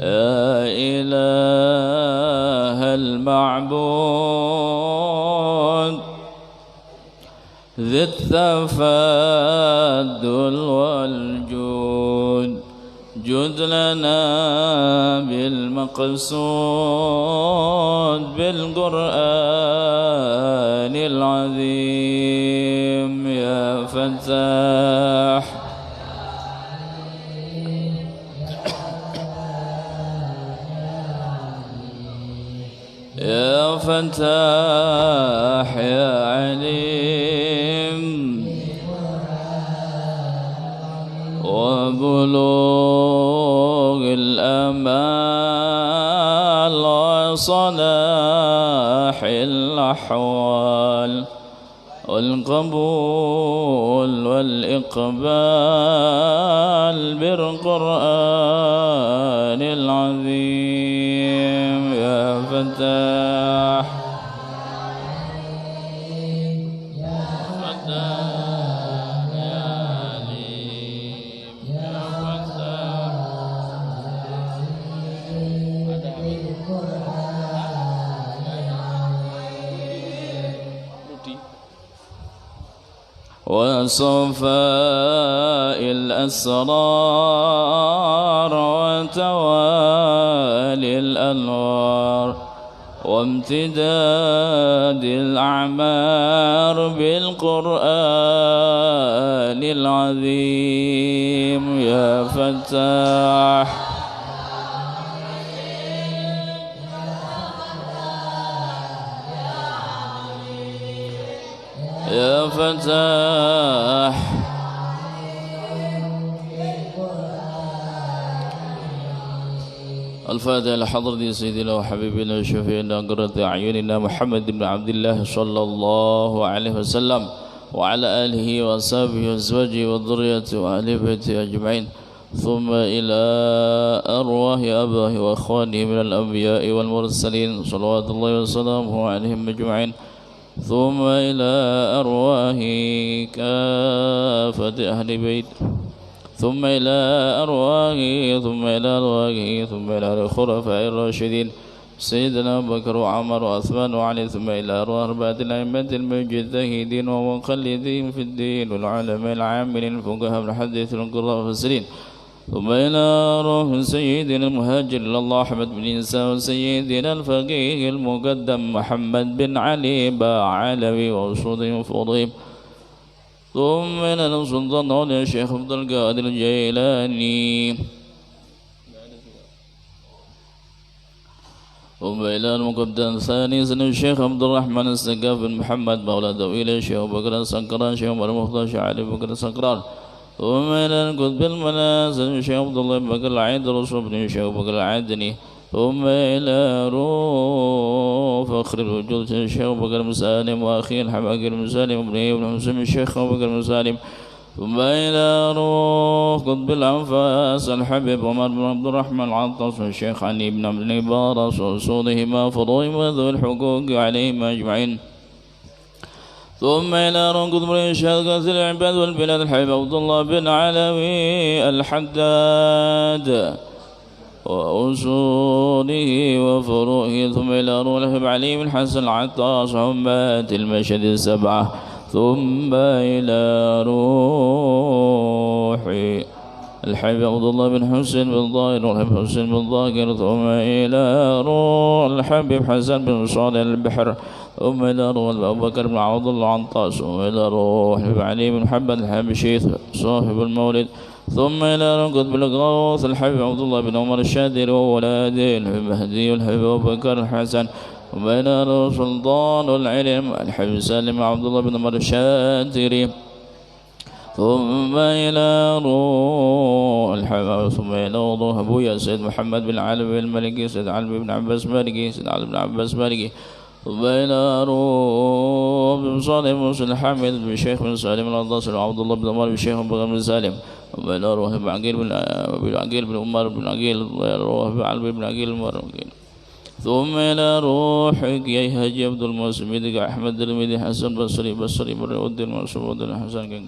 يا إله المعبود ذي التفضل والجود جد لنا بالمقصود بالقرآن العظيم يا فتاح يا فتاح يا عليم وبلوغ الآمال وصلاح الأحوال والقبول والإقبال بالقرآن العظيم يا فتاح وصفاء الأسرار وتوالي الأنوار وامتداد الأعمار بالقرآن العظيم يا فتاح يا فتاح الفاتحة لحضرة سيدنا وحبيبنا وشفيعنا قرة أعيننا محمد بن عبد الله صلى الله عليه وسلم وعلى آله وصحبه وأزواجه وذريته وأهل بيته أجمعين ثم إلى أرواح آبائه وأخوانه من الأنبياء والمرسلين صلوات الله وسلامه عليهم أجمعين ثم إلى أرواح كافة أهل بيت ثم إلى أرواحه ثم إلى أرواحه ثم إلى الخلفاء الراشدين سيدنا أبو بكر وعمر وعثمان وعلي ثم إلى أرواح أربعة الأئمة المجتهدين ومقلدين في الدين والعلماء العاملين الفقهاء الحديث والقراء والمفسرين ثم إلى روح سيدنا المهاجر إلى الله أحمد بن عيسى وسيدنا الفقيه المقدم محمد بن علي باعلوي وأسودهم وفوضهم ثم إلى السلطان علي الشيخ عبد القادر الجيلاني ثم إلى المقدم الثاني سن الشيخ عبد الرحمن السقاف بن محمد مولى دويل الشيخ أبو بكر السكران الشيخ عمر المختار الشيخ علي بكر السكران ثم إلى القطب المنازل الشيخ عبد الله بن بكر العيد الرسول بن الشيخ أبو بكر العدني ثم إلى روح فخر الوجود الشيخ أبو بكر مسالم وأخي الحباقي المسالم ابن مسلم الشيخ أبو بكر مسالم ثم إلى روح قطب الأنفاس الحبيب عمر بن عبد الرحمن العطاس والشيخ علي بن عبد البارس وصولهما فضوهم وذوي الحقوق عليهم أجمعين ثم إلى رنقض مريشاد قاتل العباد والبلاد الحبيب عبد الله بن علوي الحداد وأصوله وفروعه ثم إلى روح الحبيب علي بن حسن العطاس عمات المشهد السبعة ثم إلى روح الحبيب عبد الله بن حسين بن ظاهر والحبيب حسين بن ظاهر ثم إلى روح الحبيب حسن بن صالح البحر ثم إلى روح أبو بكر بن عبد الله العنطاس ثم إلى روح علي بن محمد الحبشي صاحب المولد ثم إلى قطب الغوث الحبيب عبد الله بن عمر الشادر وولاده المهدي الحبيب أبو بكر الحسن ثم إلى سلطان العلم الحبيب سالم عبد الله بن عمر الشادري ثم إلى روح الحبيب ثم إلى روح أبويا سيد محمد بن علي الملكي سيد علي بن عباس مالكي سيد علي بن عباس مالكي ثم إلى روح بن صالح بن حامد بن شيخ بن سالم الأنصاري وعبد الله بن عمر بن شيخ بن سالم ثم إلى روح بن عقيل بن عمر بن عقيل روح بن علي بن عقيل المرمكين ثم إلى روح يا حاجي عبد الموسم أحمد المدي حسن بصري بن رود المنصور بن حسن كان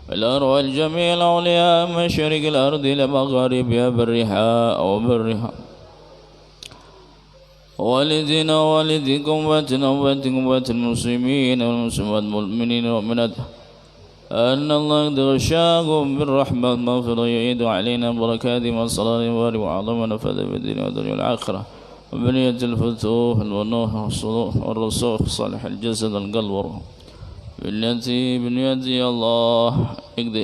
والأرواح الجميع الأولياء مشارق الأرض إلى مغاربها برها أو برها والدنا والدكم واتنا واتكم وات المسلمين والمسلمات المؤمنين والمؤمنات أن الله غشاكم بالرحمة والمغفرة يعيد علينا بركاته والصلاة والبر وعظم نفذ بالدين والدنيا والآخرة وبنية الفتوح والنور والرسوخ صالح الجسد والقلب والروح بالنية يا الله اقضي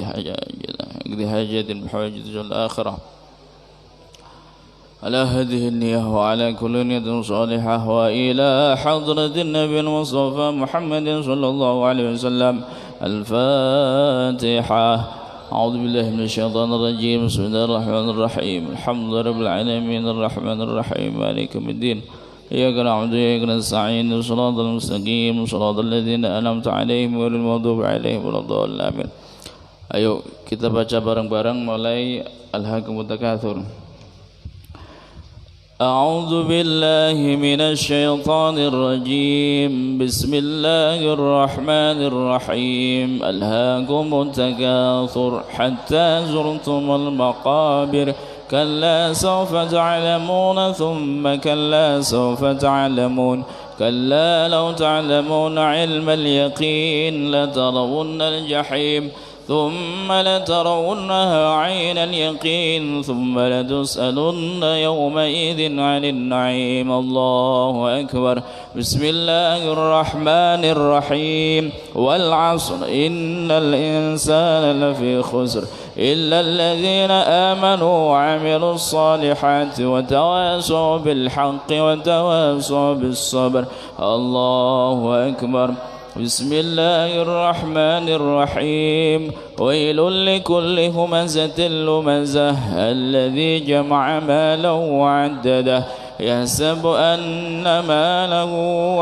حاجات بحوائج الآخرة على هذه النية وعلى كل نية صالحة وإلى حضرة النبي المصطفى محمد صلى الله عليه وسلم. الفاتحة. أعوذ بالله من الشيطان الرجيم. بسم الله الرحمن الرحيم. الحمد لله رب العالمين الرحمن الرحيم مالك يوم الدين. إياك نعبد وإياك نستعين الصراط المستقيم صراط الذين أنعمت عليهم غير المغضوب عليهم ولا الضالين آمين. Ayo kita baca bareng-bareng mulai Alhaakumut Takatsur. أعوذ بالله من الشيطان الرجيم. بسم الله الرحمن الرحيم. ألهاكم التكاثر حتى زرتم المقابر كلا سوف تعلمون ثم كلا سوف تعلمون كلا لو تعلمون علم اليقين لترون الجحيم ثم لترونها عين اليقين ثم لتسألن يومئذ عن النعيم. الله أكبر. بسم الله الرحمن الرحيم. والعصر إن الإنسان لفي خسر إلا الذين آمنوا وعملوا الصالحات وتواصوا بالحق وتواصوا بالصبر. الله أكبر. بسم الله الرحمن الرحيم. ويل لكل همزة لمزة الذي جمع مالا وعدده يحسب أن ماله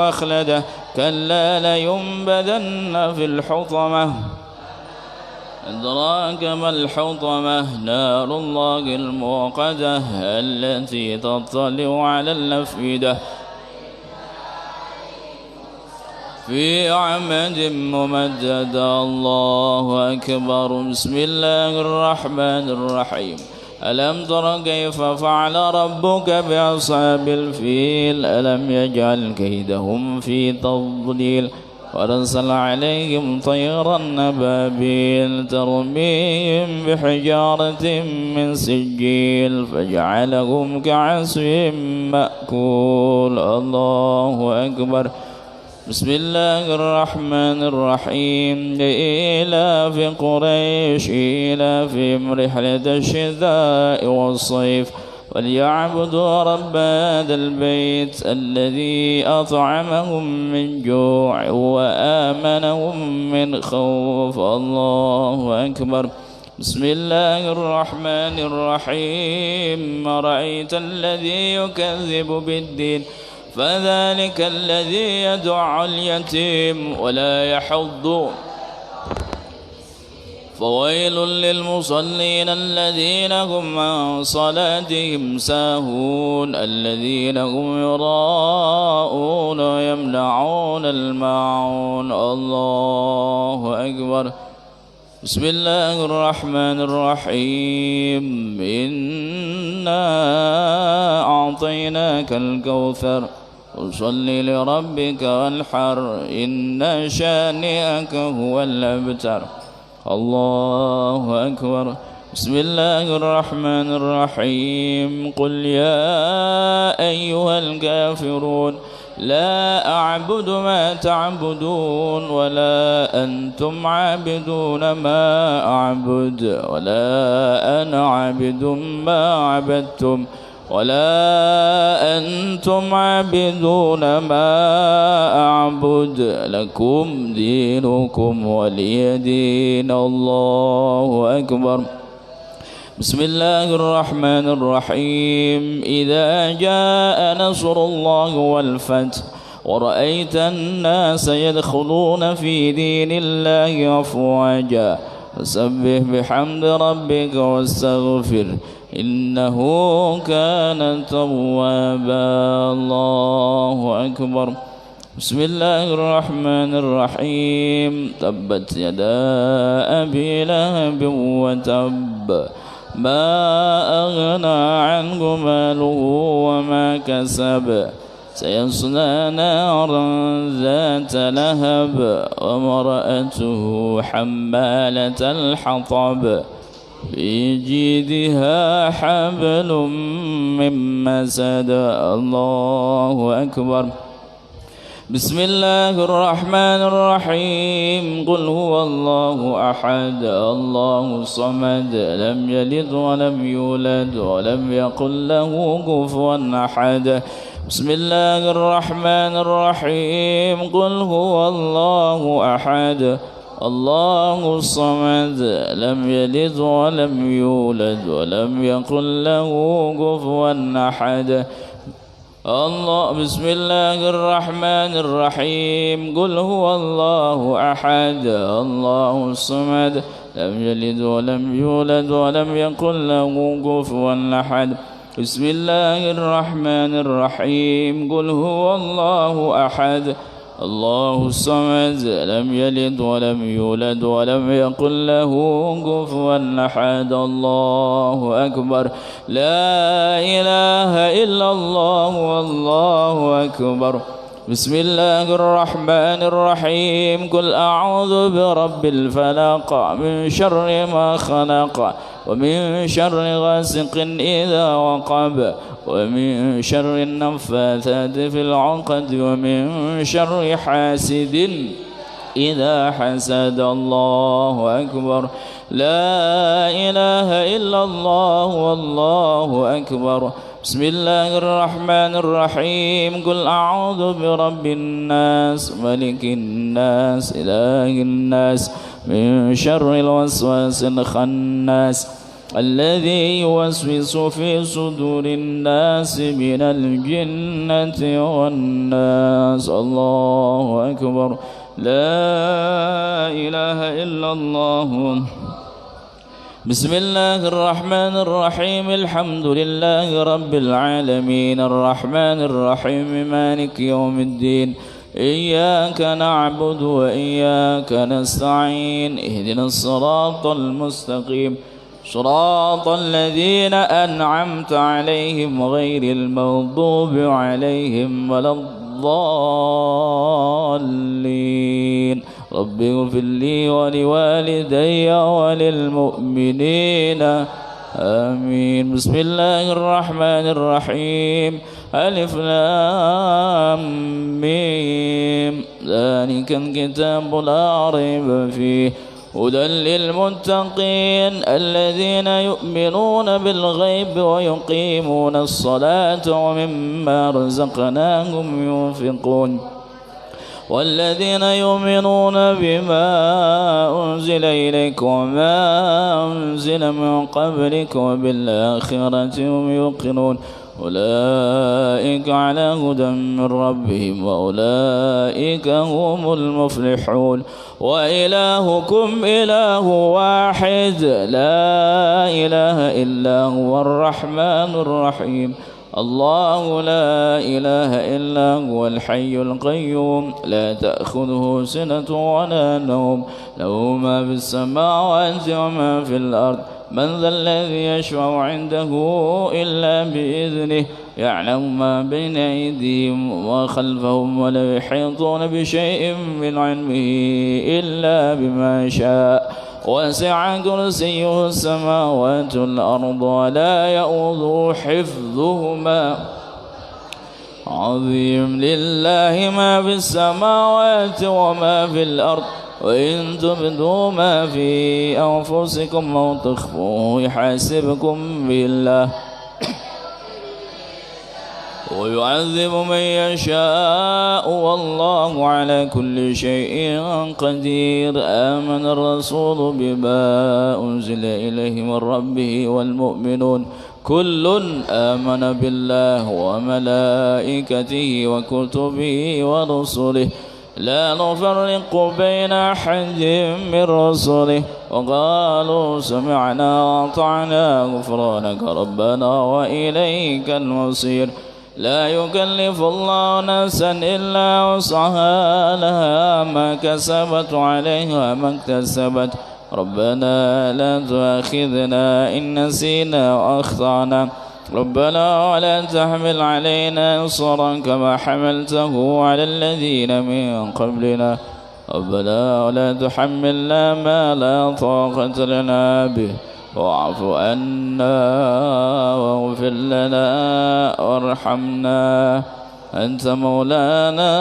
أخلده كلا لينبذن في الحطمة أدراك ما الحطمة نار الله الموقدة التي تطلع على الأفئدة في عمد ممددة. الله أكبر. بسم الله الرحمن الرحيم. ألم تر كيف فعل ربك بأصحاب الفيل ألم يجعل كيدهم في تضليل وأرسل عليهم طيرا أبابيل ترميهم بحجارة من سجيل فجعلهم كعصف مأكول. الله أكبر. بسم الله الرحمن الرحيم. لإيلاف قريش إيلافهم رحلة الشتاء والصيف وليعبدوا رب هذا البيت الذي أطعمهم من جوع وآمنهم من خوف. الله أكبر. بسم الله الرحمن الرحيم. أرأيت الذي يكذب بالدين فذلك الذي يدع اليتيم ولا يحض. فويل للمصلين الذين هم عن صلاتهم ساهون الذين هم يراءون ويمنعون الماعون. الله أكبر. بسم الله الرحمن الرحيم. إنا أعطيناك الكوثر فصل لربك وانحر إن شانئك هو الأبتر. الله أكبر. بسم الله الرحمن الرحيم. قل يا أيها الكافرون لا أعبد ما تعبدون ولا أنتم عابدون ما أعبد ولا أنا عابد ما عبدتم ولا أنتم عابدون ما أعبد لكم دينكم ولي دين. الله أكبر. بسم الله الرحمن الرحيم. إذا جاء نصر الله والفتح ورأيت الناس يدخلون في دين الله أفواجا فسبح بحمد ربك واستغفر إنه كان توابا. الله أكبر. بسم الله الرحمن الرحيم تبت يدا أبي لهب وتب ما أغنى عنه ماله وما كسب سيصلى نارا ذات لهب وامرأته حمالة الحطب في جيدها حبل من مسد. الله أكبر. بسم الله الرحمن الرحيم قل هو الله أحد الله الصمد لم يلد ولم يولد ولم يكن له كفوا أحد. بسم الله الرحمن الرحيم قل هو الله أحد الله الصمد لم يلد ولم يولد ولم يكن له كفوا أحد. الله. بسم الله الرحمن الرحيم قل هو الله أحد الله الصمد لم يلد ولم يولد ولم يكن له كفوا أحد. بسم الله الرحمن الرحيم قل هو الله أحد الله الصمد لم يلد ولم يولد ولم يكن له كفوا أحد. الله أكبر. لا إله إلا الله والله أكبر. بسم الله الرحمن الرحيم قل أعوذ برب الفلق من شر ما خلق ومن شر غاسق إذا وقب ومن شر النفاثات في العقد ومن شر حاسد إذا حسد. الله أكبر. لا إله إلا الله والله أكبر. بسم الله الرحمن الرحيم قل أعوذ برب الناس ملك الناس إله الناس من شر الوسواس الخناس الذي يوسوس في صدور الناس من الجنة والناس. الله أكبر. لا إله إلا الله. بسم الله الرحمن الرحيم الحمد لله رب العالمين الرحمن الرحيم مالك يوم الدين إياك نعبد وإياك نستعين اهدنا الصراط المستقيم صراط الذين أنعمت عليهم غير المغضوب عليهم ولا الضالين. رب اغفر لي ولوالدي وللمؤمنين آمين. بسم الله الرحمن الرحيم ألف لام ميم ذلك الكتاب لا ريب فيه هدى للمتقين الذين يؤمنون بالغيب ويقيمون الصلاة ومما رزقناهم ينفقون والذين يؤمنون بما أنزل إليك وما أنزل من قبلك وبالآخرة هم يوقنون أولئك على هدى من ربهم وأولئك هم المفلحون. وإلهكم إله واحد لا إله إلا هو الرحمن الرحيم الله لا إله إلا هو الحي القيوم لا تأخذه سنة ولا نوم له ما في السماوات وما في الأرض من ذا الذي يشفع عنده إلا بإذنه يعلم ما بين أيديهم وما خلفهم ولا يحيطون بشيء من علمه إلا بما شاء وسع كرسيه السماوات والأرض ولا يؤوده حفظهما عظيم. لله ما في السماوات وما في الأرض وإن تبدوا ما في أنفسكم أو تخفوه يحاسبكم بالله ويعذب من يشاء والله على كل شيء قدير. آمن الرسول بما أنزل إليه من ربه والمؤمنون كل آمن بالله وملائكته وكتبه ورسله لا نفرق بين أحد من رسله وقالوا سمعنا وأطعنا غفرانك ربنا وإليك المصير. لا يكلف الله نفسا إلا وسعها لها ما كسبت وعليها ما اكتسبت ربنا لا تؤاخذنا إن نسينا وأخطأنا ربنا ولا تحمل علينا إصرا كما حملته على الذين من قبلنا ربنا ولا تحملنا ما لا طاقة لنا به واعف عنا واغفر لنا وارحمنا أنت مولانا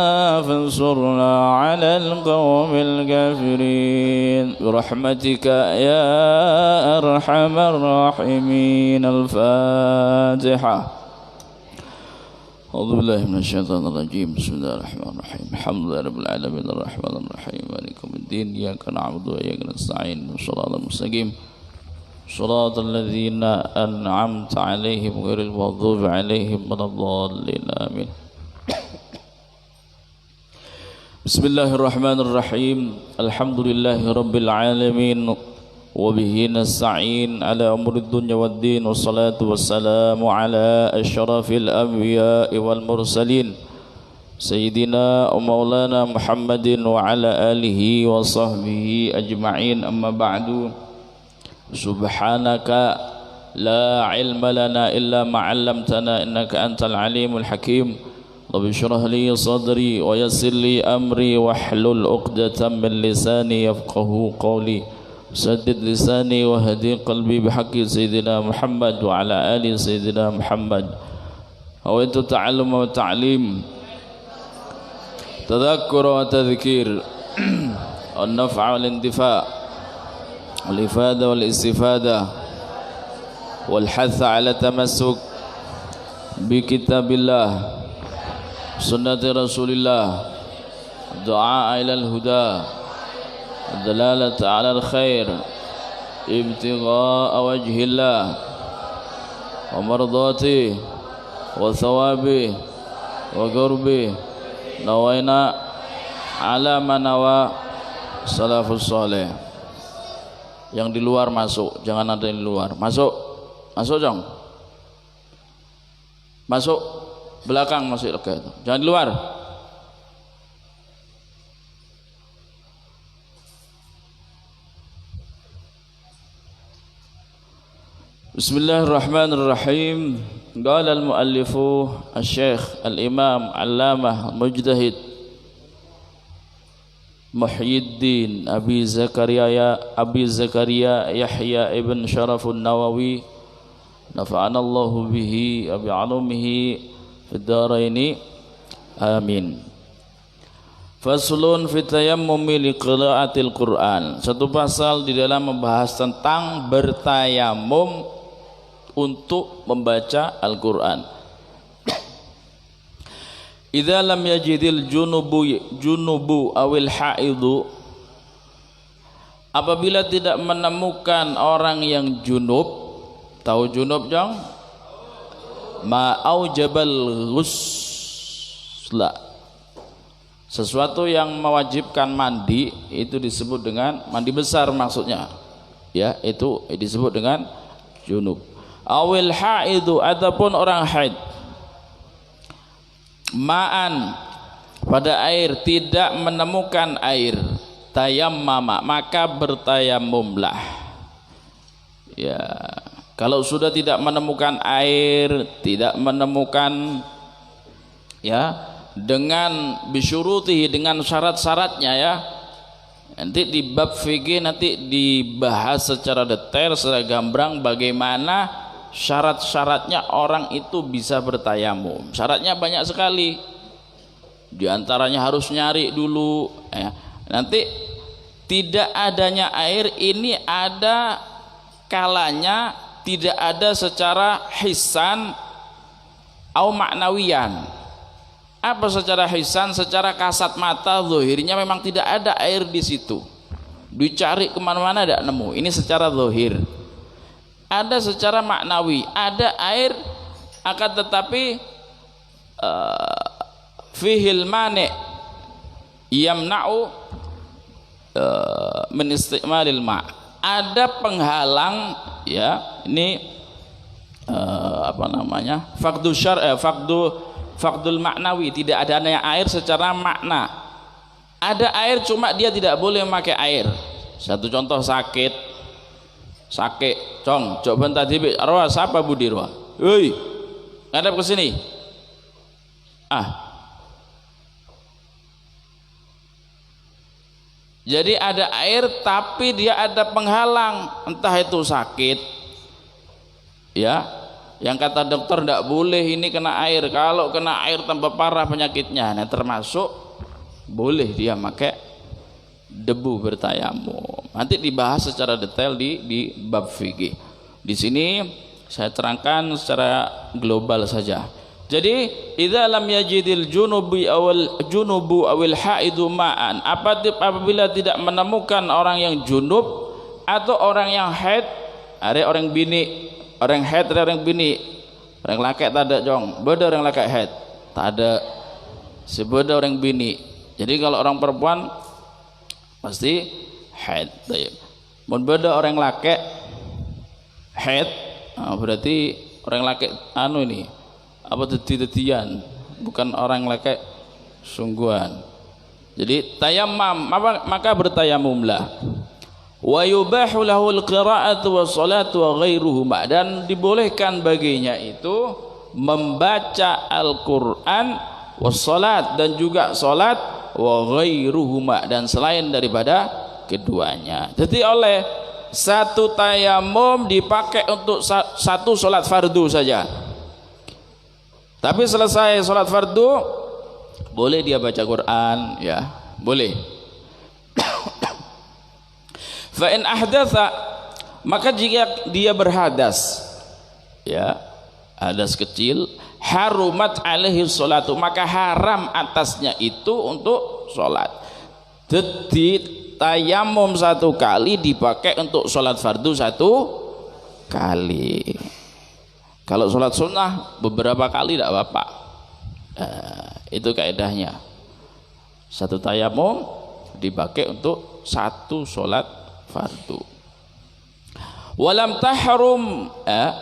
فانصرنا على القوم الكافرين برحمتك يا أرحم الراحمين. الفاتحة. أعوذ بالله من الشيطان الرجيم. بسم الله الرحمن الرحيم. الحمد لله رب العالمين الرحمن الرحيم مالك يوم الدين إياك نعبد وإياك نستعين صراط المستقيم صراط الذين أنعمت عليهم غير المغضوب عليهم ولا الضالين آمين. بسم الله الرحمن الرحيم. الحمد لله رب العالمين وبه نستعين على أمور الدنيا والدين والصلاة والسلام على أشرف الأنبياء والمرسلين سيدنا ومولانا محمد وعلى آله وصحبه أجمعين. أما بعد سبحانك لا علم لنا إلا ما علمتنا إنك أنت العليم الحكيم. رب اشرح لي صدري ويسر لي أمري واحلل عقدة من لساني يفقه قولي سدد لساني وهدي قلبي بحق سيدنا محمد وعلى آل سيدنا محمد. أويت التعلم والتعليم تذكر وتذكير والنفع والانتفاع والإفادة والاستفادة والحث على التمسك بكتاب الله سنة رسول الله الدعاء إلى الهدى الدلالة على الخير ابتغاء وجه الله ومرضاته وثوابه وقربه نوينا على ما نوى salafus saleh. Yang di luar masuk, jangan ada yang di luar. Masuk, masuk Jong. Masuk belakang masuk lega itu. Jangan di luar. Bismillahirrahmanirrahim. Qala al-muallifu al-syekh al-imam allamah mujtahid Muhyiddin Abi Zakaria Yahya ibn Sharafun Nawawi nafa'anallahu bihi abi alumihi fid dharaini amin. Faslun fi tayammumi li qiraatil Quran. Satu pasal di dalam membahas tentang bertayamum untuk membaca Al-Quran. Idza lam yajidil junubu awil haidu, apabila tidak menemukan orang yang junub. Tahu junub Jong? Ma aujabal ghusla, sesuatu yang mewajibkan mandi, itu disebut dengan mandi besar maksudnya, ya, itu disebut dengan junub. Awil haidu, ataupun orang haid. Ma'an, pada air, tidak menemukan air, tayammama, maka bertayamumlah. Ya, kalau sudah tidak menemukan air, tidak menemukan, ya, dengan bisyurutihi, dengan syarat-syaratnya, ya. Nanti di bab fikih nanti dibahas secara detail, secara gamblang bagaimana syarat-syaratnya orang itu bisa bertayamum. Syaratnya banyak sekali. Di antaranya harus nyari dulu, ya. Nanti tidak adanya air ini ada kalanya tidak ada secara hisan atau maknawiyan. Apa secara hisan? Secara kasat mata zahirnya memang tidak ada air di situ. Dicari kemana-mana tidak nemu. Ini secara zahir. Ada secara maknawi, ada air, akan tetapi fihil mani yamna'u min isti'malil ma'. Ada penghalang, ya, ini faqdul maknawi, tidak adanya air secara makna. Ada air cuma dia tidak boleh memakai air. Satu contoh sakit cong coba tadi roa siapa budi roa, hei ngadap ke sini jadi ada air tapi dia ada penghalang, entah itu sakit ya, yang kata dokter tidak boleh ini kena air, kalau kena air tambah parah penyakitnya. Nah termasuk boleh dia pakai debu bertayamum. Nanti dibahas secara detail di bab fikih. Di sini saya terangkan secara global saja. Jadi idza lam yajidil junubu awil haidu ma'an, apabila tidak menemukan orang yang junub atau orang yang haid, ada orang bini, orang haid, orang bini, orang laki tak ada jong, beda orang laki haid tak ada, sebeda orang bini. Jadi kalau orang perempuan pasti haid. Mun beda orang laki haid, berarti orang laki ini apa tetian, bukan orang laki sungguhan. Jadi tayammum, maka bertayamumlah. Wa yubahu lahul qira'atu was salatu wa ghairuhuma, dan dibolehkan baginya itu membaca Al-Qur'an was salat, dan juga salat, wa ghairuhuma, dan selain daripada keduanya. Jadi oleh satu tayamum dipakai untuk satu sholat fardu saja, tapi selesai sholat fardu boleh dia baca Quran, ya boleh. Fa in ahdatsa, maka jika dia berhadas, ya hadas kecil, harumat alaihi sholatu, maka haram atasnya itu untuk sholat. Jadi tayamum satu kali dipakai untuk sholat fardu satu kali. Kalau sholat sunnah beberapa kali tidak apa-apa. Itu kaidahnya. Satu tayamum dipakai untuk satu sholat fardu. Walam tahrum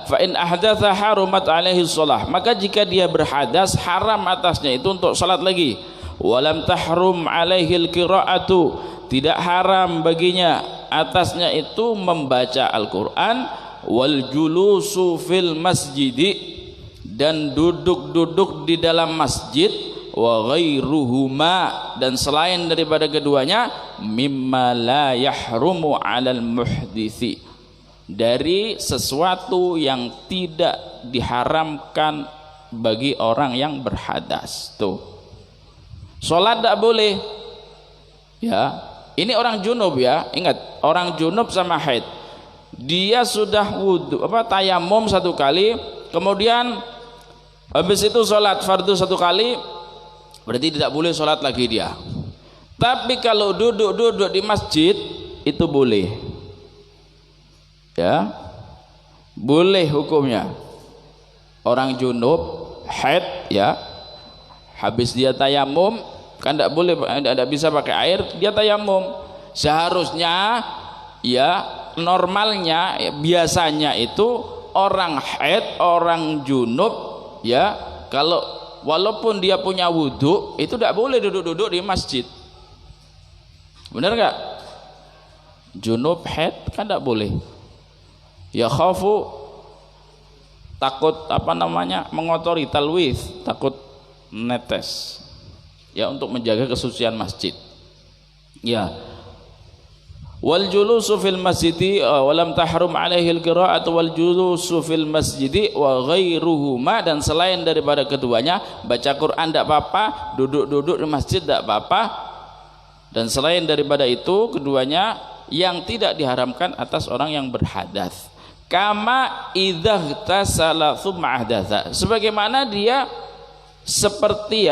fa in ahdatsa harumat alaihi shalah, maka jika dia berhadas haram atasnya itu untuk salat lagi. Walam tahrum alaihi alqiraatu, tidak haram baginya atasnya itu membaca Al-Qur'an. Wal julusu fil masjidi, dan duduk-duduk di dalam masjid. Wa ghairuhuma, dan selain daripada keduanya, mimma la yahrumu 'alal muhditsi, dari sesuatu yang tidak diharamkan bagi orang yang berhadas. Tuh, sholat tidak boleh ya, ini orang junub ya, ingat orang junub sama haid, dia sudah wudhu tayamum satu kali, kemudian habis itu sholat fardu satu kali, berarti tidak boleh sholat lagi dia. Tapi kalau duduk-duduk di masjid itu boleh ya, boleh hukumnya. Orang junub haid ya, habis dia tayamum kan tidak boleh, tidak bisa pakai air, dia tayamum. Seharusnya ya, normalnya ya, biasanya itu orang haid, orang junub ya, kalau walaupun dia punya wudhu itu tidak boleh duduk-duduk di masjid. Benar nggak? Junub haid kan tidak boleh. Ya khafu, takut mengotori, talwith, takut netes ya, untuk menjaga kesucian masjid ya. Wal julusu fil masjidi walam tahrum alaihi alqira'atu wal julusu fil masjidi wa ghairuhuma, dan selain daripada keduanya, baca Quran tidak apa-apa, duduk-duduk di masjid tidak apa-apa, dan selain daripada itu keduanya yang tidak diharamkan atas orang yang berhadas. Kama idza tasala tsumma ahdatsa, sebagaimana dia seperti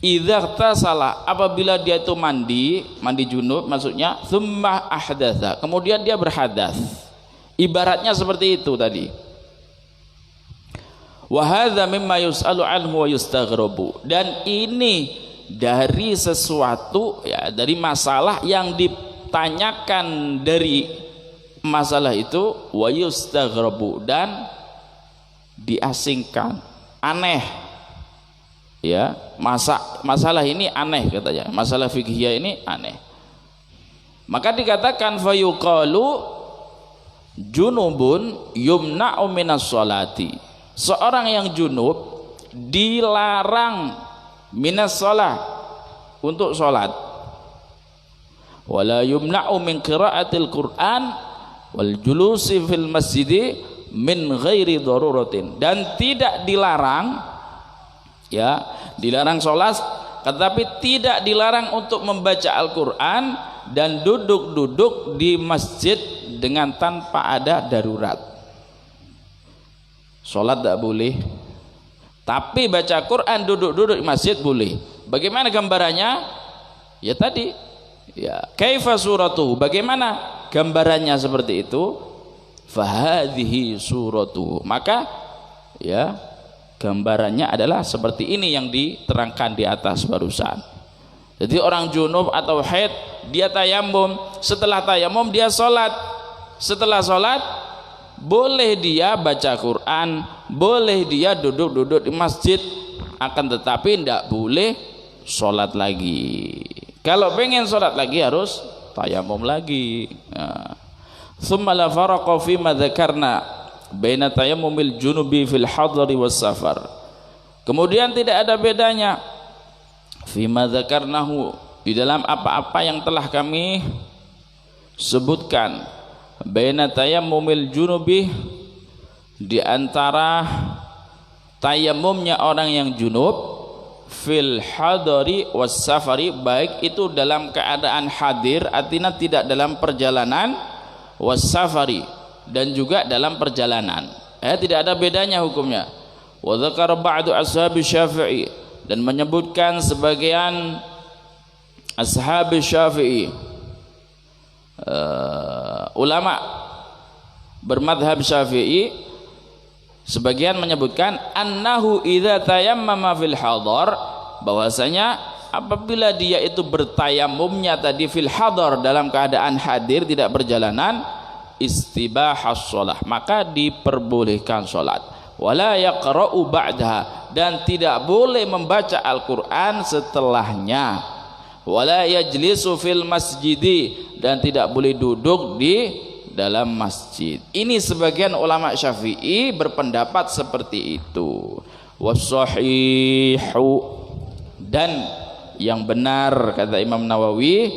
idza tasala, apabila dia itu mandi junub maksudnya, tsumma ahdatsa, kemudian dia berhadas, ibaratnya seperti itu tadi. Wa hadza mimma yus'alu anhu wa yustaghrabu, dan ini dari sesuatu ya, dari masalah yang ditanyakan dari masalah itu wa yustaghrabu, dan diasingkan, aneh. Ya, masalah ini aneh katanya. Masalah fikih ini aneh. Maka dikatakan fayuqalu junubun yumna'u minas sholati. Seorang yang junub dilarang minas sholat, untuk sholat. Wala yumna'u min qiraatil Qur'an wal julusi fil masjidi min ghairi daruratin. Dan tidak dilarang, ya, dilarang sholat, tetapi tidak dilarang untuk membaca Al-Quran dan duduk-duduk di masjid dengan tanpa ada darurat. Sholat tidak boleh, tapi baca Quran duduk-duduk di masjid boleh. Bagaimana gambarannya? Ya tadi, ya, kaifa suratuhu, bagaimana gambarannya seperti itu? Fahadhihi suratuhu, maka ya gambarannya adalah seperti ini yang diterangkan di atas barusan. Jadi orang junub atau haid, dia tayamum, setelah tayamum dia sholat, setelah sholat boleh dia baca Quran, boleh dia duduk-duduk di masjid, akan tetapi tidak boleh sholat lagi. Kalau pengen sholat lagi harus tayamum lagi. Tsumma la faraqa fi ma dzakarna baina tayammumil junubi fil hadri was safar. Kemudian tidak ada bedanya fi ma dzakarnahu, di dalam apa-apa yang telah kami sebutkan, baina tayammumil junubi, di antara tayamumnya orang yang junub, fil hadari was safari, baik itu dalam keadaan hadir, artinya tidak dalam perjalanan, was safari, dan juga dalam perjalanan. Tidak ada bedanya hukumnya. Wa dzakara ba'du ashabi Syafi'i, dan menyebutkan sebagian ashab Syafi'i, ulama bermadhab Syafi'i, sebagian menyebutkan annahu idza tayammama fil hadar, bahwasanya apabila dia itu bertayamumnya tadi fil hadar, dalam keadaan hadir tidak perjalanan, istibahas shalah, maka diperbolehkan salat. Wala yaqra'u ba'daha, dan tidak boleh membaca Al-Qur'an setelahnya. Wala yajlisu fil masjidi, dan tidak boleh duduk di dalam masjid. Ini sebagian ulama Syafi'i berpendapat seperti itu. Wassahihu, dan yang benar kata Imam Nawawi,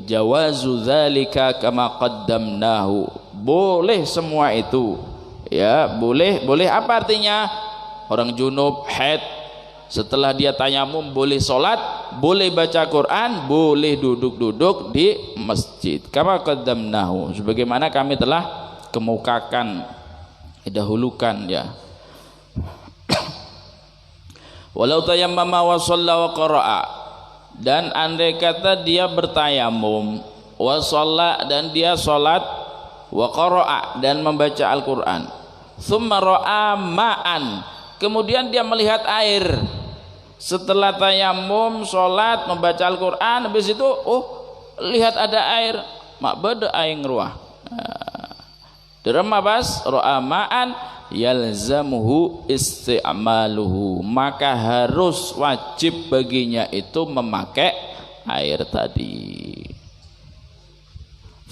jawazu dzalika kama qaddamnahu, boleh semua itu. Ya, boleh. Apa artinya? Orang junub, haid, setelah dia tayamum boleh sholat, boleh baca Quran, boleh duduk-duduk di masjid. Kama qaddamnahu, sebagaimana kami telah kemukakan, dahulukan, ya. Walau tayammama wa shalla wa qara'a, dan andai kata dia bertayamum, wa shalla, dan dia sholat, wa qara'a, dan membaca Al-Quran, thumma ra'a ma'an, kemudian dia melihat air. Setelah tayamum, sholat, membaca Al-Quran, habis itu lihat ada air, mak beda aing ruah. Derma bas ra'a ma'an yalzamuhu isti'maluhu, maka harus wajib baginya itu memakai air tadi.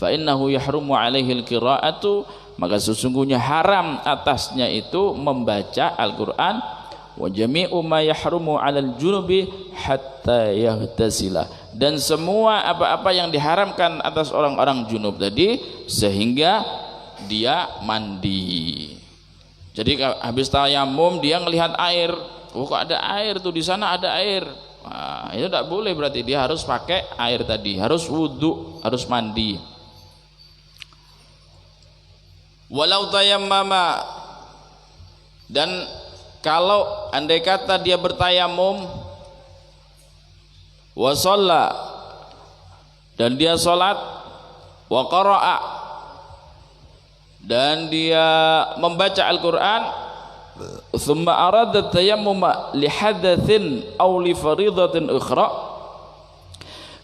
Fa innahu yahrumu alaihi al-qira'atu, maka sesungguhnya haram atasnya itu membaca Al-Quran. Wa jami'u ma yahrumu 'alal junubi hatta yahtasila, dan semua apa-apa yang diharamkan atas orang-orang junub tadi sehingga dia mandi. Jadi habis tayamum dia ngelihat air, kok ada air tuh, di sana ada air. Nah, itu tidak boleh, berarti dia harus pakai air tadi, harus wudu, harus mandi. Walau tayammama, dan kalau andai kata dia bertayamum, wa shalla, dan dia sholat, wa qara'a, dan dia membaca Al-Quran, thumma arada tayammuma li hadatsin aw li faridatin ukhra,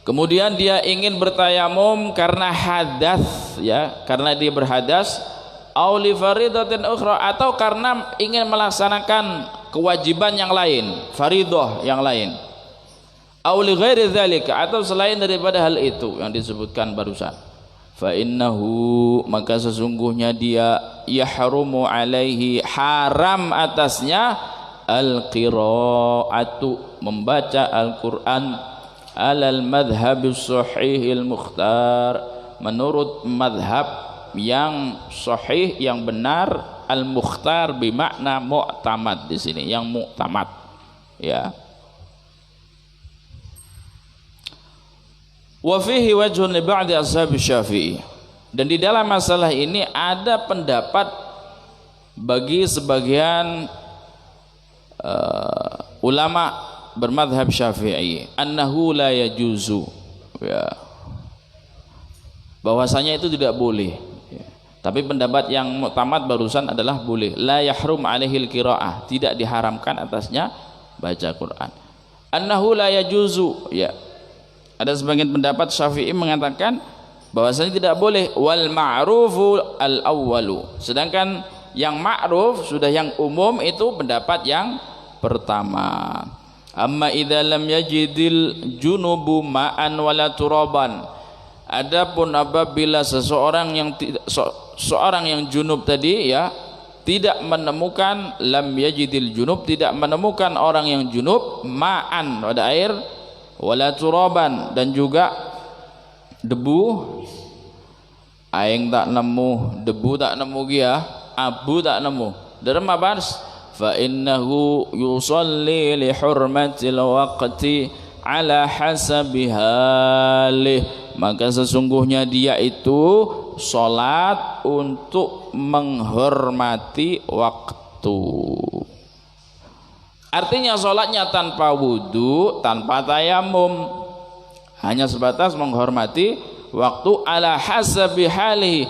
Kemudian dia ingin bertayamum karena hadas, ya, karena dia berhadas, au li faridatin ukhra, atau karena ingin melaksanakan kewajiban yang lain, faridah yang lain, au li ghairi dzalika, atau selain daripada hal itu yang disebutkan barusan. Fa innahu, maka sesungguhnya dia yahrumu alaihi, haram atasnya al-qira'atu, membaca Al-Qur'an, alal madhhabis sahihil mukhtar, menurut madhab yang sahih, yang benar, al-mukhtar bermakna mu'tamad di sini, yang mu'tamad, ya. Wa fihi wajhun li ba'di ashabi Syafi'i, dan di dalam masalah ini ada pendapat bagi sebagian ulama bermadhab Syafi'i, annahu la yajuzu, ya, bahwasanya itu tidak boleh, ya. Tapi pendapat yang mu'tamad barusan adalah boleh. La yahrum alaihil qiraah, tidak diharamkan atasnya baca Quran. Annahu la yajuzu, ya. Ada sebagian pendapat Syafi'i mengatakan bahwasanya tidak boleh. Wal ma'rufu al awwalu, sedangkan yang ma'ruf, sudah yang umum, itu pendapat yang pertama. Amma idza lam yajidil junubu ma'an wala turaban, adapun apabila seorang yang junub tadi, ya, tidak menemukan, lam yajidil junub, tidak menemukan orang yang junub, ma'an, ada air, wala turaban, dan juga debu, aing tak nemu, debu tak nemu dia, abu tak nemu, derem apa? Fa innahu yusalli li hurmatil waqti ala hasabi halih, maka sesungguhnya dia itu salat untuk menghormati waktu. Artinya salatnya tanpa wudu, tanpa tayamum, hanya sebatas menghormati waktu, ala hasabi halihi,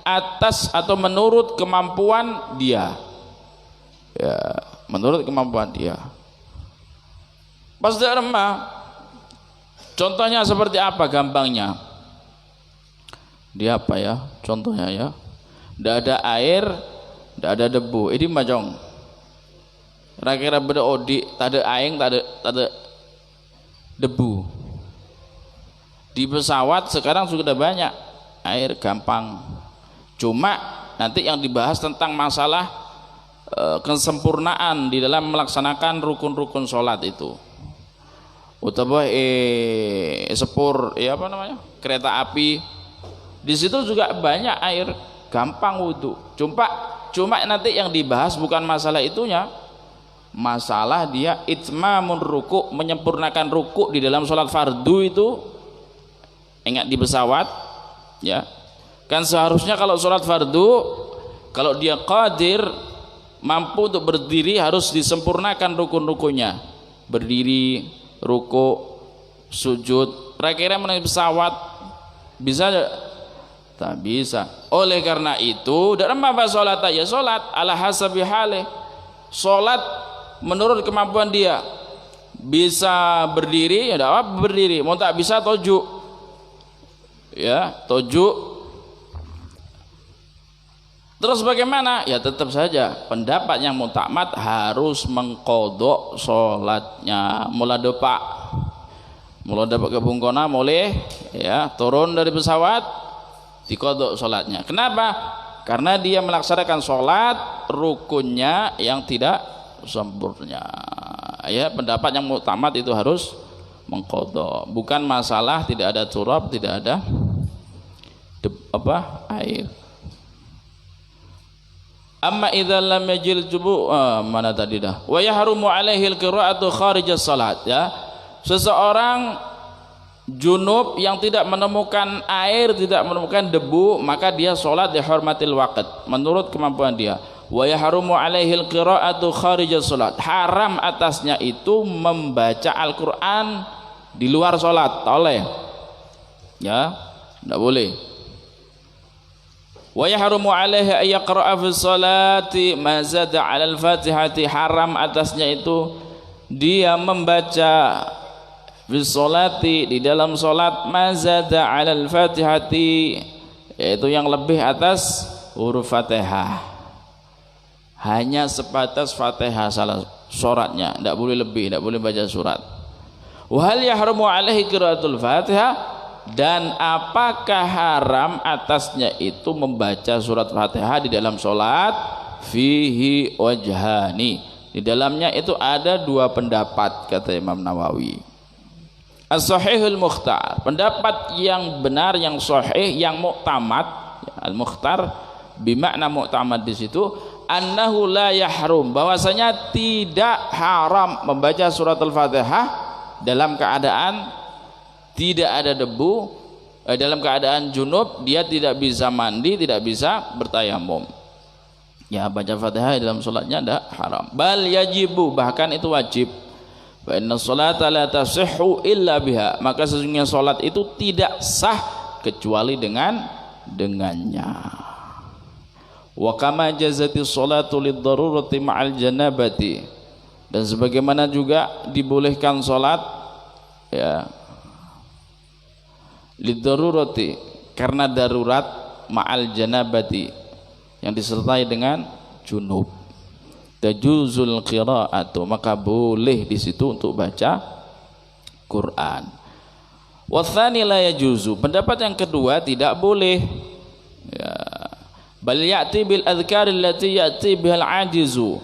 atas atau menurut kemampuan dia, ya, menurut kemampuan dia. Pas remah, contohnya seperti apa gampangnya? Dia apa ya? Contohnya, ya, tidak ada air, tidak ada debu, ini majong. Kira-kira beda odi, tak ada aing, tak ada debu. Di pesawat sekarang sudah banyak air, gampang. Cuma nanti yang dibahas tentang masalah kesempurnaan di dalam melaksanakan rukun-rukun sholat itu. Utawa sepur, ya, apa namanya, kereta api, di situ juga banyak air, gampang wudu. Cuma nanti yang dibahas bukan masalah itunya, masalah dia itmamun ruku, menyempurnakan ruku di dalam sholat fardu itu. Ingat di pesawat, ya, kan seharusnya kalau sholat fardu, kalau dia qadir, mampu untuk berdiri, harus disempurnakan rukun-rukunnya, berdiri, ruku, sujud. Kira-kira menaik pesawat bisa? Tak bisa. Oleh karena itu, dalam apa sholat aja, sholat ala hasabi halih, sholat menurut kemampuan dia. Bisa berdiri, ya apa, berdiri. Mau tak bisa tojuk, ya, tojuk. Terus bagaimana? Ya tetap saja pendapat yang mu'tamad harus mengkodok sholatnya. Mula depak ke bungkona, boleh, ya, turun dari pesawat, dikodok sholatnya. Kenapa? Karena dia melaksanakan sholat rukunnya yang tidak sempurna, ya. Pendapat yang mu'tamad itu harus mengkodok, bukan masalah tidak ada turab, tidak ada air. Amma idza lam yajil jubu, mana tadi dah, wa yahrumu alaihi alqira'atu kharij as-salat, ya. Seseorang junub yang tidak menemukan air, tidak menemukan debu, maka dia salat di hurmatil waqt, menurut kemampuan dia. Wa yahrumu alaihi alqira'atu kharij as-salat, haram atasnya itu membaca Al-Qur'an di luar salat, tak boleh, ya, tidak boleh. Wa yahrumu alaihi ay yaqra'a fi sholati ma zada 'ala al-Fatihati, haram atasnya itu dia membaca fi sholati, di dalam salat, mazada 'alal fatihati, yaitu yang lebih atas huruf Fatihah, hanya sebatas Fatihah salah suratnya, tidak boleh lebih, tidak boleh baca surat. Wa hal yahrumu alaihi qiraatul Fatihah, dan apakah haram atasnya itu membaca surat Fatihah di dalam salat? Fihi wajhani, di dalamnya itu ada dua pendapat, kata Imam Nawawi. As-sahihul mukhtar, pendapat yang benar, yang sahih, yang muktamad, al-mukhtar bimakna muktamad di situ, annahu la yahrum, bahwasanya tidak haram membaca surat al-Fatihah dalam keadaan tidak ada debu, dalam keadaan junub, dia tidak bisa mandi, tidak bisa bertayamum. Ya, baca Fatihah dalam salatnya tidak haram. Bal yajibu, bahkan itu wajib. Fa inna sholata la tasihhu illa biha, maka sesungguhnya salat itu tidak sah kecuali dengannya. Wa kama jazati sholatu lid-darurati ma'al janabati, dan sebagaimana juga dibolehkan salat ya lid-darurati, karena darurat, ma'al janabati, yang disertai dengan junub. Tajuzul qira'atu, maka boleh di situ untuk baca Quran. Wa tsani la yajuzu, pendapat yang kedua tidak boleh. Ya. Bal ya'ti bil adhkar allati ya'ti bihal ajizu,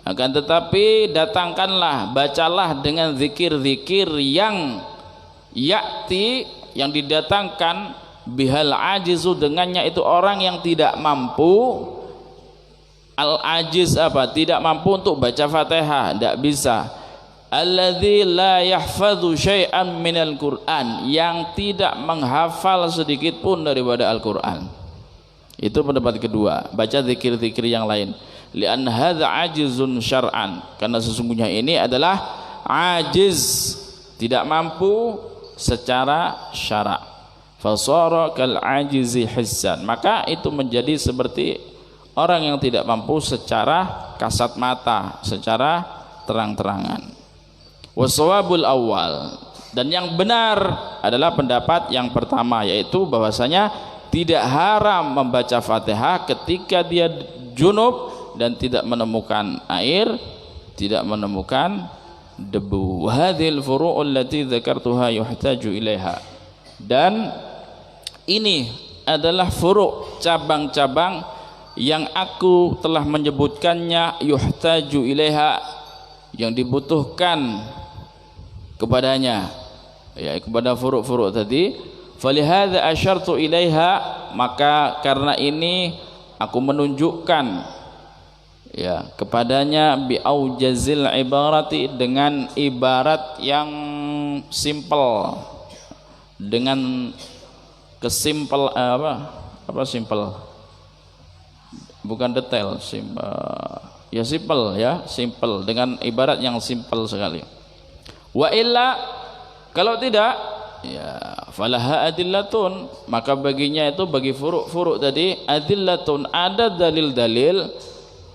akan tetapi datangkanlah, bacalah dengan zikir-zikir yang ya'ti, yang didatangkan, bihal ajizu, dengannya itu orang yang tidak mampu. Al ajiz apa? Tidak mampu untuk baca Fatihah, tidak bisa. Alladzi la yahfadzu syai'an minal Qur'an, yang tidak menghafal sedikit pun daripada Al-Qur'an. Itu pendapat kedua, baca zikir-zikir yang lain. Li'an hadza ajizun syar'an, karena sesungguhnya ini adalah ajiz, tidak mampu secara syara'. Fasara kal ajizi hissan, maka itu menjadi seperti orang yang tidak mampu secara kasat mata, secara terang-terangan. Wasawabul awal, dan yang benar adalah pendapat yang pertama, yaitu bahwasanya tidak haram membaca Fatihah ketika dia junub dan tidak menemukan air, tidak menemukan debu. Hadhil furu'ul lati dzakartuha yuhtaju ilaiha, dan ini adalah furu', cabang-cabang yang aku telah menyebutkannya, yuhtaju ilaiha, yang dibutuhkan kepadanya, ya, kepada furu'-furu' tadi. Falihadza asyartu ilaiha, maka karena ini aku menunjukkan ya kepadanya, bi aujazil ibarati, dengan ibarat yang simple, dengan kesimpel simple, bukan detail, simple ya, simple ya, simple, dengan ibarat yang simple sekali. Wa illa, kalau tidak ya, falaha adillatun, maka baginya itu, bagi furu'-furu' tadi, adillatun, ada dalil-dalil,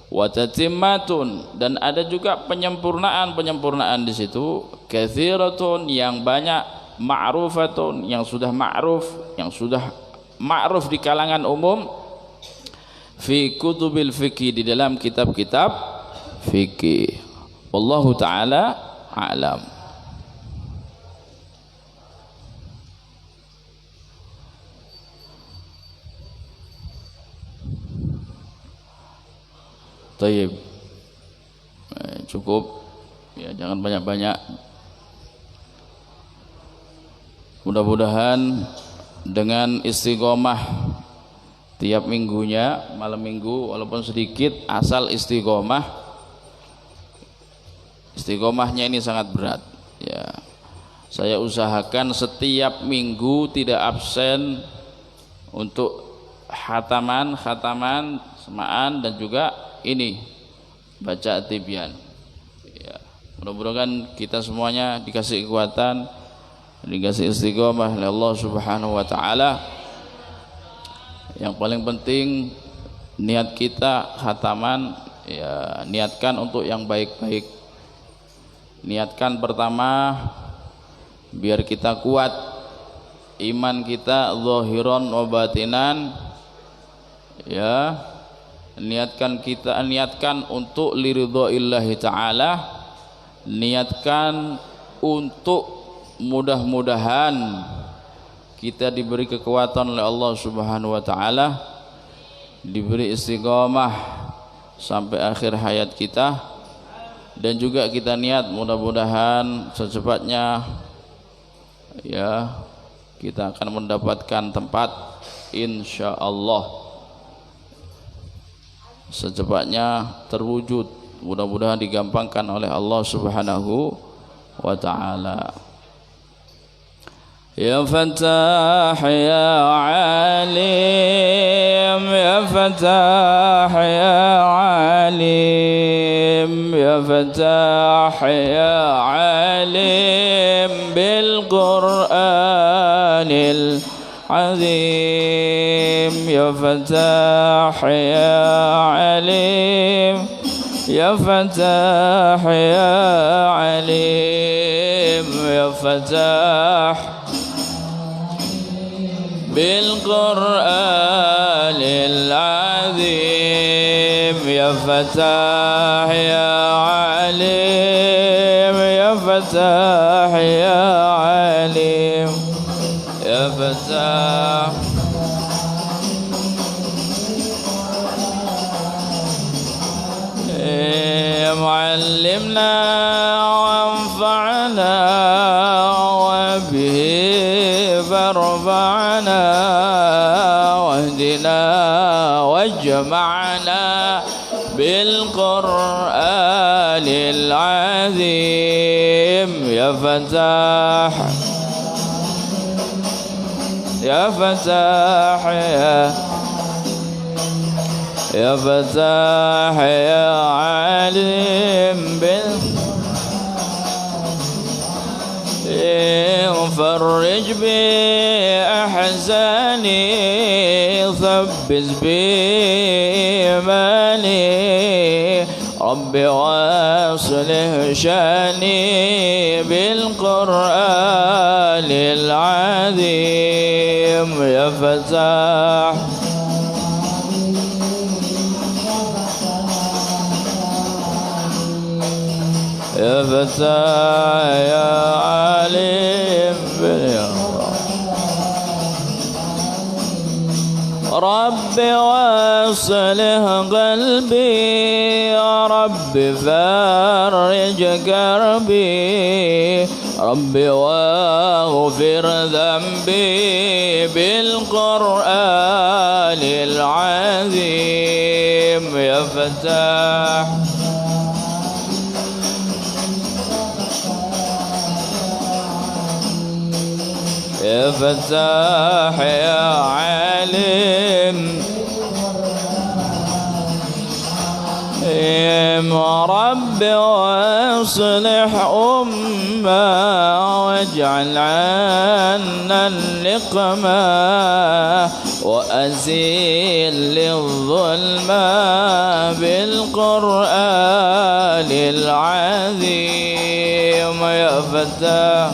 wa tatimmatun, dan ada juga penyempurnaan di situ, katsiratun, yang banyak, ma'rufatun, yang sudah ma'ruf di kalangan umum, fi kutubil fikih, di dalam kitab-kitab fikih. Wallahu taala a'lam. Tayyib, cukup ya, jangan banyak-banyak. Mudah-mudahan dengan istiqomah tiap minggunya, malam minggu walaupun sedikit, asal istiqomahnya ini sangat berat ya. Saya usahakan setiap minggu tidak absen untuk khataman semaan, dan juga ini baca tibyan ya. Mudah-mudahan kita semuanya dikasih kekuatan, dikasih istiqomah oleh Allah Subhanahu wa taala. Yang paling penting niat kita khataman ya, niatkan untuk yang baik-baik. Niatkan pertama biar kita kuat iman kita zahiran wa batinan, ya. Niatkan untuk liridhaillahi ta'ala, niatkan untuk mudah-mudahan kita diberi kekuatan oleh Allah Subhanahu wa taala, diberi istiqamah sampai akhir hayat kita, dan juga kita niat mudah-mudahan secepatnya ya kita akan mendapatkan tempat, insyaallah secepatnya terwujud, mudah-mudahan digampangkan oleh Allah Subhanahu wa taala. Ya Fattah ya Alim, ya Fattah ya Alim, ya Fattah ya Alim bil Qur'anil azim, ya Fattah ya Alim, ya Fattah ya Alim, ya Fattah بالقرآن العظيم، يا فتاح يا عليم، يا فتاح يا عليم، يا فتاح يا معلمنا وانفعنا وبه فارفعنا واهدنا واجمعنا بالقرآن العظيم، يا فتاح يا فتاح يا فتاح يا عليم فرج بأحزاني ثبت بإيماني ربي واصلح شاني بالقرآن العظيم، يا فتاح يا فتاح يا عليم ربي واصلح قلبي، يا ربي فرج كربي، ربي واغفر ذنبي بالقرآن العظيم، يا فتاح يا فتاح يا عالم، يا رب واصلح أمة واجعل عنا النقمة وأزيل للظلمة بالقرآن العظيم، يا فتاح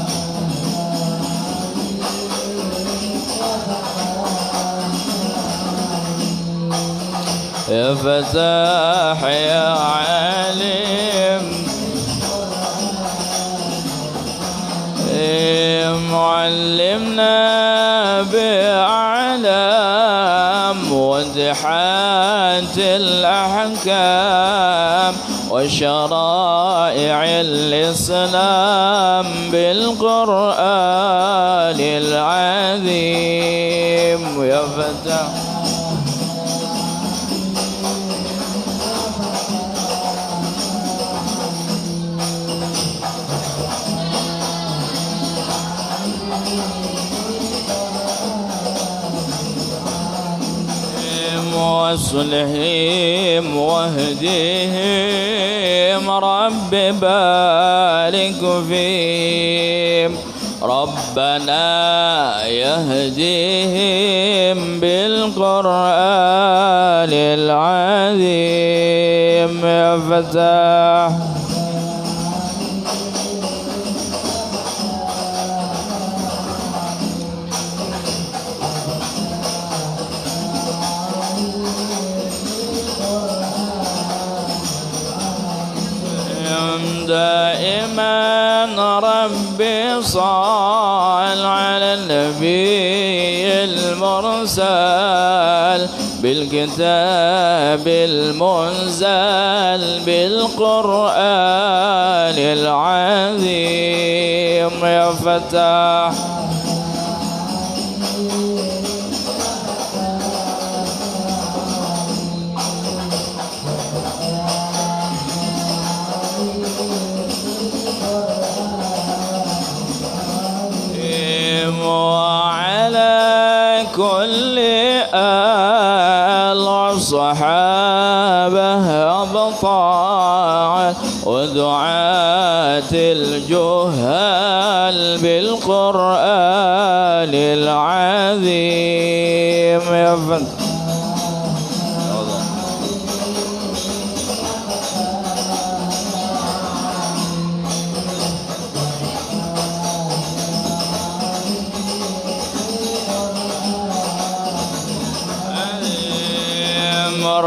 يا فتاح يا عالم، معلمنا بأعلام وضحات الأحكام وشرائع الإسلام بالقرآن العظيم، يا فتاح واصلحهم واهدهم رب بارك فيهم، ربنا يهديهم بالقرآن العظيم، يا فتاح دائما ربي صل على النبي المرسل بالكتاب المنزل بالقرآن العظيم يا فتاح وعلى كل آل وصحابة أبطال ودعاة الجهال بالقرآن العظيم يا فتاح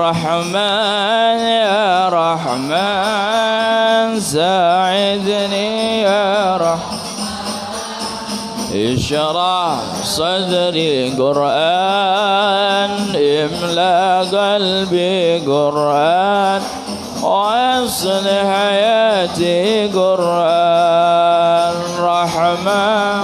رحمن يا رحمن ساعدني يا رحمن اشرح صدري قرآن املأ قلبي قرآن واصلح حياتي قرآن رحمن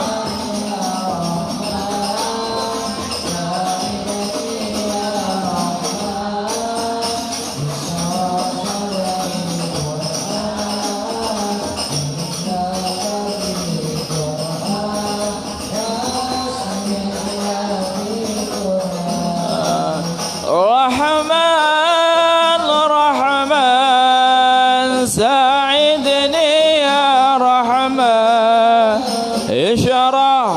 رحمن ساعدني يا رحمن اشرح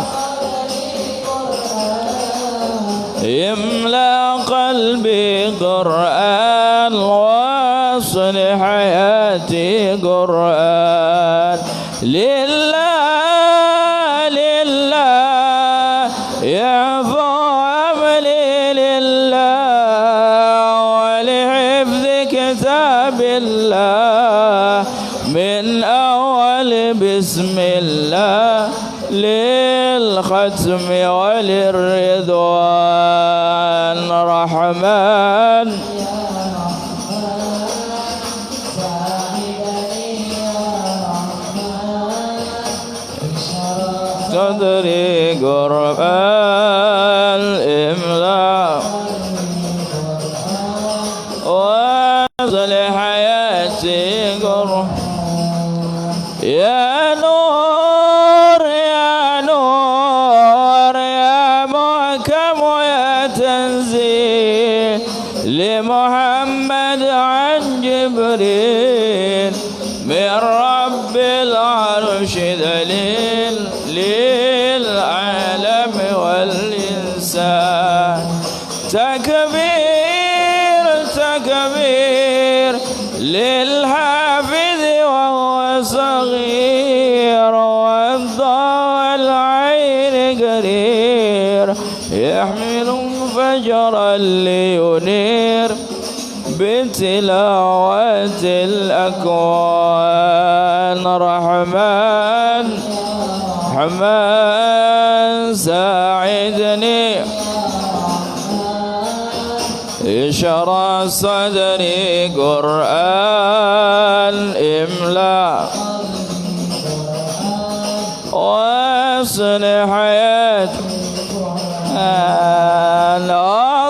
املأ قلبي قرآن واصلح حياتي قرآن لله لله يا فواملي لله ولحفظ كتاب الله من أول بسم الله للختم وللرضوان رحمن صدري قرآن املأ واصلح حياتي قرآن يا نور يا نور يا محكم يا تنزيل لمحمد عن جبريل من رب العرش دليل للعالم والإنسان تكبير تكبير للحافظ وهو صغير والضوء العين قرير يحمل فجرا لينير بتلاوة الأكوان رحمن رحمن ساعدني اشرح صدري قرآن املأ واصلح حياتي الله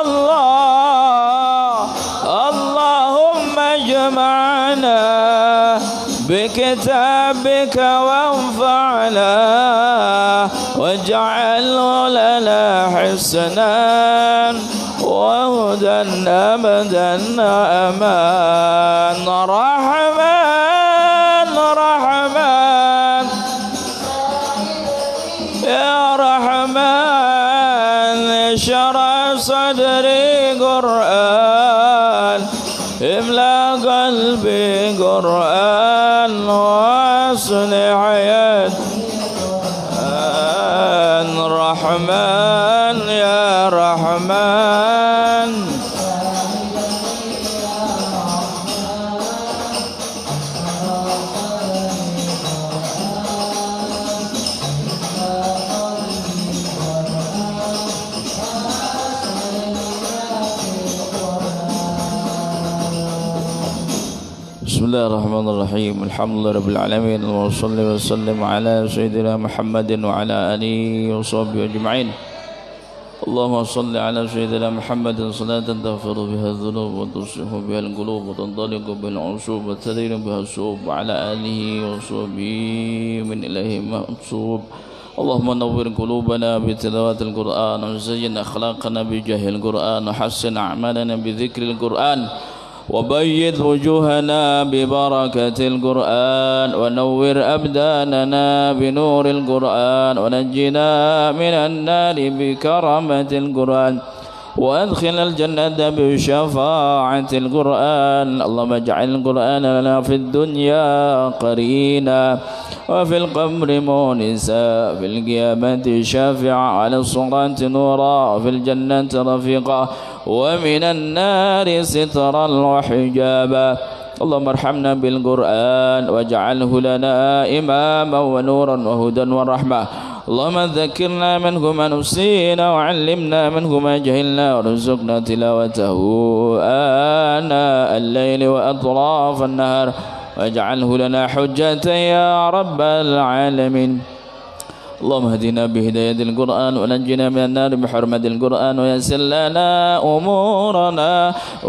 الله اللهم اجمعنا بكتابك وانفعنا واجعله لنا حسنا وهدى أبدا أمان رحمن رحمن يا رحمن اشرح صدري قرآن املأ قلبي قرآن واصلح حياتي رحمن يا رحمن بسم الله الرحمن الرحيم الحمد لله رب العالمين وصلي وسلم على سيدنا محمد وعلى آله وصحبه أجمعين اللهم صل على سيدنا محمد صلاة تغفر بها الذنوب وتصلح بها القلوب وتنطلق بها العصوب وتدين بها الصوب وعلى آله وصحبه من إليه منصوب اللهم نور قلوبنا بتلاوة القرآن وزين أخلاقنا بجاه القرآن وحسن أعمالنا بذكر القرآن وبيض وجوهنا ببركة القرآن ونور أبداننا بنور القرآن ونجنا من النار بكرامة القرآن وأدخل الجنة بشفاعة القرآن اللهم اجعل القرآن لنا في الدنيا قرينا وفي القبر مونسا في القيامة شافعا على الصراط نورا وفي الجنة رفيقا ومن النار سترا وحجابا اللهم ارحمنا بالقرآن واجعله لنا إماما ونورا وهدى ورحمة اللهم ذكرنا منه ما نسينا وعلمنا منه ما جهلنا وارزقنا تلاوته آناء الليل وأطراف النهار واجعله لنا حجة يا رب العالمين اللهم اهدنا بهداية القرآن ونجنا من النار بحرمة القرآن ويسر لنا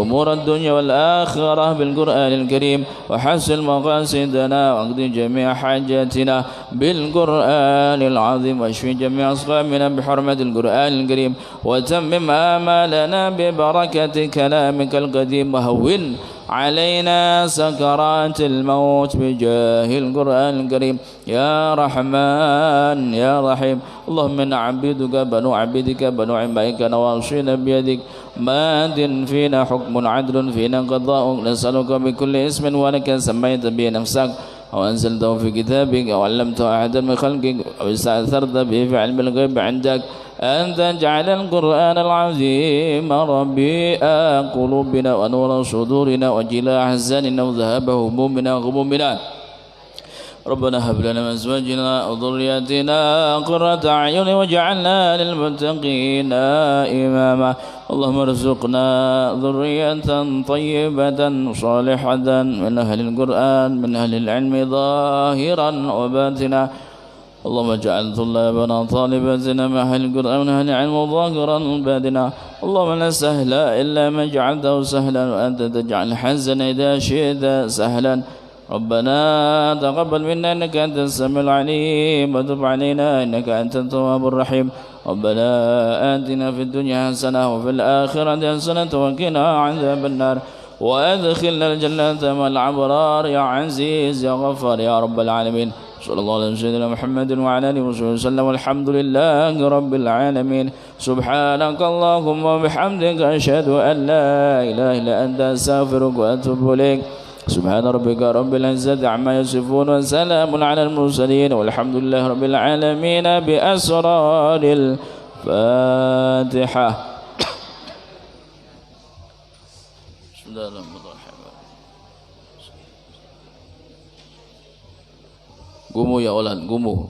أمور الدنيا والآخرة بالقرآن الكريم وحسن مقاصدنا واقض جميع حاجاتنا بالقرآن العظيم واشف جميع أسقامنا بحرمة القرآن الكريم وتمم آمالنا ببركة كلامك القديم وهون علينا سكرات الموت بجاه القرآن الكريم يا رحمن يا رحيم اللهم إنا عبيدك بنو عبيدك بنو عمائك نواصينا بيدك ماد فينا حكم عدل فينا قضاء نسألك بكل اسم ولك سميت به نفسك أو أنزلته في كتابك أو علمته أحدا من خلقك أو استأثرت به في علم الغيب عندك أن تجعل القرآن العظيم ربيع قلوبنا ونور صدورنا وجلاء أحزاننا وذهاب همومنا وغمومنا ربنا هب لنا من أزواجنا وذرياتنا قرة أعين واجعلنا للمتقين إماما اللهم ارزقنا ذرية طيبة صالحة من أهل القرآن من أهل العلم ظاهرا وباطنا اللهم اجعل طلابنا طالباتنا مع أهل القرآن من أهل العلم ظاهرا وباطنا اللهم لا سهل إلا ما جعلته سهلا وأنت تجعل الحزن إذا شئت سهلا ربنا تقبل منا إنك أنت السميع العليم وتب علينا إنك أنت التواب الرحيم ربنا آتنا في الدنيا حسنة وفي الآخرة حسنة وقنا عذاب النار وأدخلنا الجنة مع الأبرار يا عزيز يا غفار يا رب العالمين صلى الله على سيدنا محمد وعلى آله وصحبه وسلم والحمد لله رب العالمين سبحانك اللهم وبحمدك أشهد أن لا إله إلا أنت أستغفرك وأتوب إليك سبحان ربك رب العزة عما يصفون وسلام على المرسلين والحمد لله رب العالمين بأسرار الفاتحة. بسم الله الرحمن الرحيم. Gumu ya Olan, gumu.